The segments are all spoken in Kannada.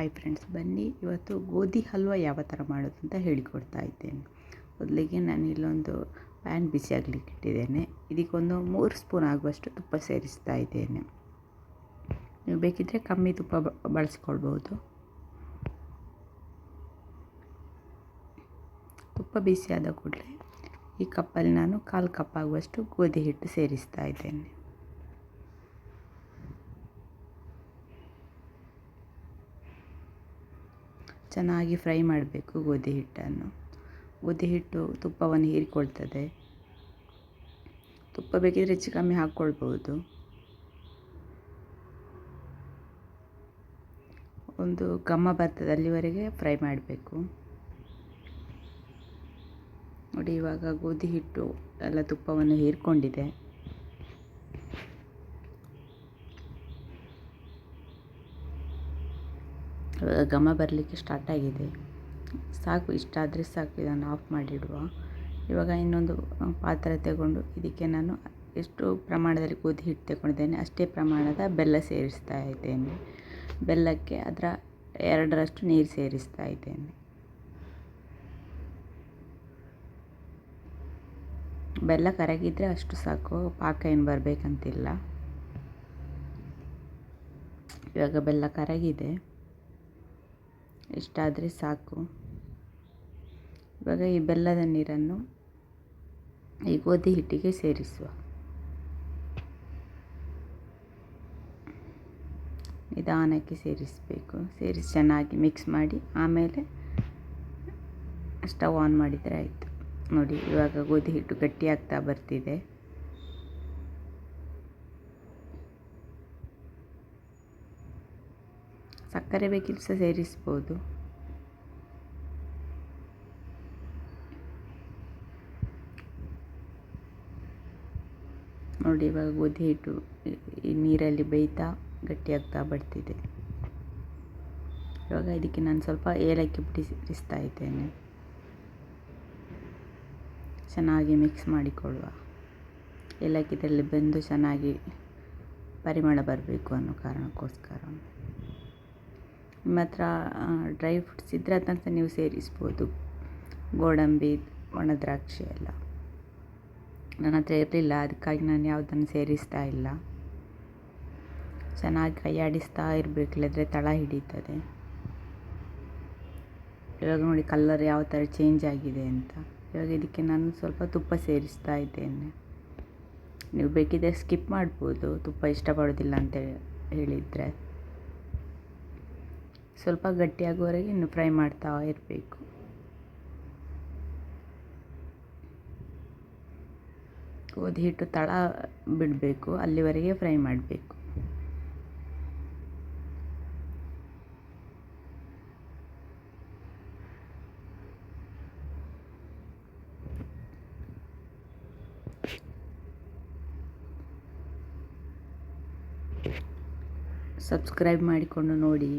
ಹಾಯ್ ಫ್ರೆಂಡ್ಸ್, ಬನ್ನಿ ಇವತ್ತು ಗೋಧಿ ಹಲ್ವ ಯಾವ ಥರ ಮಾಡೋದು ಅಂತ ಹೇಳಿಕೊಡ್ತಾ ಇದ್ದೇನೆ. ಮೊದಲಿಗೆ ನಾನು ಇಲ್ಲೊಂದು ಪ್ಯಾನ್ ಬಿಸಿ ಆಗಲಿಕ್ಕೆ ಇಟ್ಟಿದ್ದೇನೆ. ಇದಕ್ಕೊಂದು 3 ಸ್ಪೂನ್ ಆಗುವಷ್ಟು ತುಪ್ಪ ಸೇರಿಸ್ತಾ ಇದ್ದೇನೆ. ನೀವು ಬೇಕಿದ್ದರೆ ಕಮ್ಮಿ ತುಪ್ಪ ಬಳಸ್ಕೊಳ್ಬೋದು. ತುಪ್ಪ ಬಿಸಿ ಆದ ಕೂಡಲೇ ಈ ಕಪ್ಪಲ್ಲಿ ನಾನು 1/4 ಕಪ್ ಆಗುವಷ್ಟು ಗೋಧಿ ಹಿಟ್ಟು ಸೇರಿಸ್ತಾ ಇದ್ದೇನೆ. ಚೆನ್ನಾಗಿ ಫ್ರೈ ಮಾಡಬೇಕು ಗೋಧಿ ಹಿಟ್ಟನ್ನು. ಗೋಧಿ ಹಿಟ್ಟು ತುಪ್ಪವನ್ನು ಹೀರಿಕೊಳ್ತದೆ. ತುಪ್ಪ ಬೇಕಿದ್ರೆ ಹೆಚ್ಚು ಕಮ್ಮಿ ಹಾಕ್ಕೊಳ್ಬೋದು. ಒಂದು ಘಮ ಬರ್ತದೆ ಅಲ್ಲಿವರೆಗೆ ಫ್ರೈ ಮಾಡಬೇಕು. ನೋಡಿ, ಇವಾಗ ಗೋಧಿ ಹಿಟ್ಟು ಎಲ್ಲ ತುಪ್ಪವನ್ನು ಹೀರಿಕೊಂಡಿದೆ. ಘಮ ಬರಲಿಕ್ಕೆ ಸ್ಟಾರ್ಟ್ ಆಗಿದೆ. ಸಾಕು, ಇಷ್ಟ ಆದರೆ ಸಾಕು, ಇದನ್ನು ಆಫ್ ಮಾಡಿಡುವ. ಇವಾಗ ಇನ್ನೊಂದು ಪಾತ್ರೆ ತಗೊಂಡು ಇದಕ್ಕೆ ನಾನು ಎಷ್ಟು ಪ್ರಮಾಣದಲ್ಲಿ ಗೋಧಿ ಹಿಟ್ಟು ತಗೊಂಡಿದ್ದೇನೆ ಅಷ್ಟೇ ಪ್ರಮಾಣದ ಬೆಲ್ಲ ಸೇರಿಸ್ತಾ ಇದ್ದೇನೆ. ಬೆಲ್ಲಕ್ಕೆ ಅದರ 2ರಷ್ಟು ನೀರು ಸೇರಿಸ್ತಾ ಇದ್ದೇನೆ. ಬೆಲ್ಲ ಕರಗಿದರೆ ಅಷ್ಟು ಸಾಕು, ಪಾಕ ಏನು ಬರಬೇಕಂತಿಲ್ಲ. ಇವಾಗ ಬೆಲ್ಲ ಕರಗಿದೆ, ಇಷ್ಟಾದರೆ ಸಾಕು. ಇವಾಗ ಈ ಬೆಲ್ಲದ ನೀರನ್ನು ಈ ಗೋಧಿ ಹಿಟ್ಟಿಗೆ ಸೇರಿಸುವ. ನಿಧಾನಕ್ಕೆ ಸೇರಿಸಬೇಕು. ಸೇರಿಸಿ ಚೆನ್ನಾಗಿ ಮಿಕ್ಸ್ ಮಾಡಿ ಆಮೇಲೆ ಸ್ಟವ್ ಆನ್ ಮಾಡಿದರೆ ಆಯಿತು. ನೋಡಿ, ಇವಾಗ ಗೋಧಿ ಹಿಟ್ಟು ಗಟ್ಟಿಯಾಗ್ತಾ ಬರ್ತಿದೆ. ಸಕ್ಕರೆ ಬೇಕಿದ್ರೆ ಸಹ ಸೇರಿಸ್ಬೋದು. ನೋಡಿ, ಇವಾಗ ಗೋಧಿ ಹಿಟ್ಟು ಈ ನೀರಲ್ಲಿ ಬೇಯ್ತಾ ಗಟ್ಟಿಯಾಗ್ತಾ ಬರ್ತಿದೆ. ಇವಾಗ ಇದಕ್ಕೆ ನಾನು ಸ್ವಲ್ಪ ಏಲಕ್ಕಿ ಪುಡಿ ಸೇರಿಸ್ತಾ ಇದ್ದೇನೆ. ಚೆನ್ನಾಗಿ ಮಿಕ್ಸ್ ಮಾಡಿಕೊಳ್ಳುವ. ಏಲಕ್ಕಿ ಇದರಲ್ಲಿ ಬೆಂದು ಚೆನ್ನಾಗಿ ಪರಿಮಳ ಬರಬೇಕು ಅನ್ನೋ ಕಾರಣಕ್ಕೋಸ್ಕರ. ನಿಮ್ಮ ಹತ್ರ ಡ್ರೈ ಫ್ರೂಟ್ಸ್ ಇದ್ದರೆ ಅದನ್ನು ಸಹ ನೀವು ಸೇರಿಸ್ಬೋದು. ಗೋಡಂಬಿ, ಒಣ ದ್ರಾಕ್ಷಿ ಎಲ್ಲ. ನನ್ನ ಹತ್ರ ಇರಲಿಲ್ಲ, ಅದಕ್ಕಾಗಿ ನಾನು ಯಾವುದನ್ನು ಸೇರಿಸ್ತಾ ಇಲ್ಲ. ಚೆನ್ನಾಗಿ ಕೈಯಾಡಿಸ್ತಾ ಇರಬೇಕು, ಇಲ್ಲದ್ರೆ ತಳ ಹಿಡಿತದೆ. ಇವಾಗ ನೋಡಿ ಕಲರ್ ಯಾವ ಥರ ಚೇಂಜ್ ಆಗಿದೆ ಅಂತ. ಇವಾಗ ಇದಕ್ಕೆ ನಾನು ಸ್ವಲ್ಪ ತುಪ್ಪ ಸೇರಿಸ್ತಾ ಇದ್ದೇನೆ. ನೀವು ಬೇಕಿದ್ದರೆ ಸ್ಕಿಪ್ ಮಾಡ್ಬೋದು, ತುಪ್ಪ ಇಷ್ಟಪಡೋದಿಲ್ಲ ಅಂತ ಹೇಳಿದರೆ. ಸ್ವಲ್ಪ ಗಟ್ಟಿಯಾಗುವವರೆಗೆ ಇನ್ನು ಫ್ರೈ ಮಾಡ್ತಾ ಇರಬೇಕು. ಗೋಧಿ ಹಿಟ್ಟು ತಳ ಬಿಡಬೇಕು, ಅಲ್ಲಿವರೆಗೆ ಫ್ರೈ ಮಾಡಬೇಕು. ಸಬ್ಸ್ಕ್ರೈಬ್ ಮಾಡಿಕೊಂಡು ನೋಡಿ,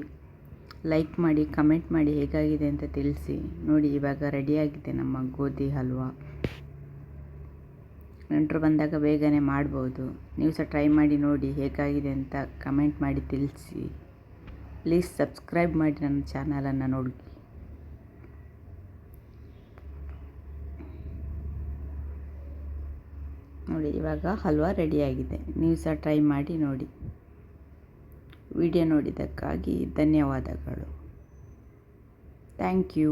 ಲೈಕ್ ಮಾಡಿ, ಕಮೆಂಟ್ ಮಾಡಿ ಹೇಗಾಗಿದೆ ಅಂತ ತಿಳಿಸಿ. ನೋಡಿ, ಇವಾಗ ರೆಡಿಯಾಗಿದೆ ನಮ್ಮ ಗೋಧಿ ಹಲ್ವ. ನೆಂಟರು ಬಂದಾಗ ಬೇಗನೆ ಮಾಡ್ಬೋದು. ನೀವು ಸಹ ಟ್ರೈ ಮಾಡಿ ನೋಡಿ, ಹೇಗಾಗಿದೆ ಅಂತ ಕಮೆಂಟ್ ಮಾಡಿ ತಿಳಿಸಿ. ಪ್ಲೀಸ್ ಸಬ್ಸ್ಕ್ರೈಬ್ ಮಾಡಿ ನನ್ನ ಚಾನಲನ್ನು ನೋಡಿ. ನೋಡಿ, ಇವಾಗ ಹಲ್ವ ರೆಡಿಯಾಗಿದೆ. ನೀವು ಸಹ ಟ್ರೈ ಮಾಡಿ ನೋಡಿ. ವಿಡಿಯೋ ನೋಡಿದ್ದಕ್ಕಾಗಿ ಧನ್ಯವಾದಗಳು. Thank you.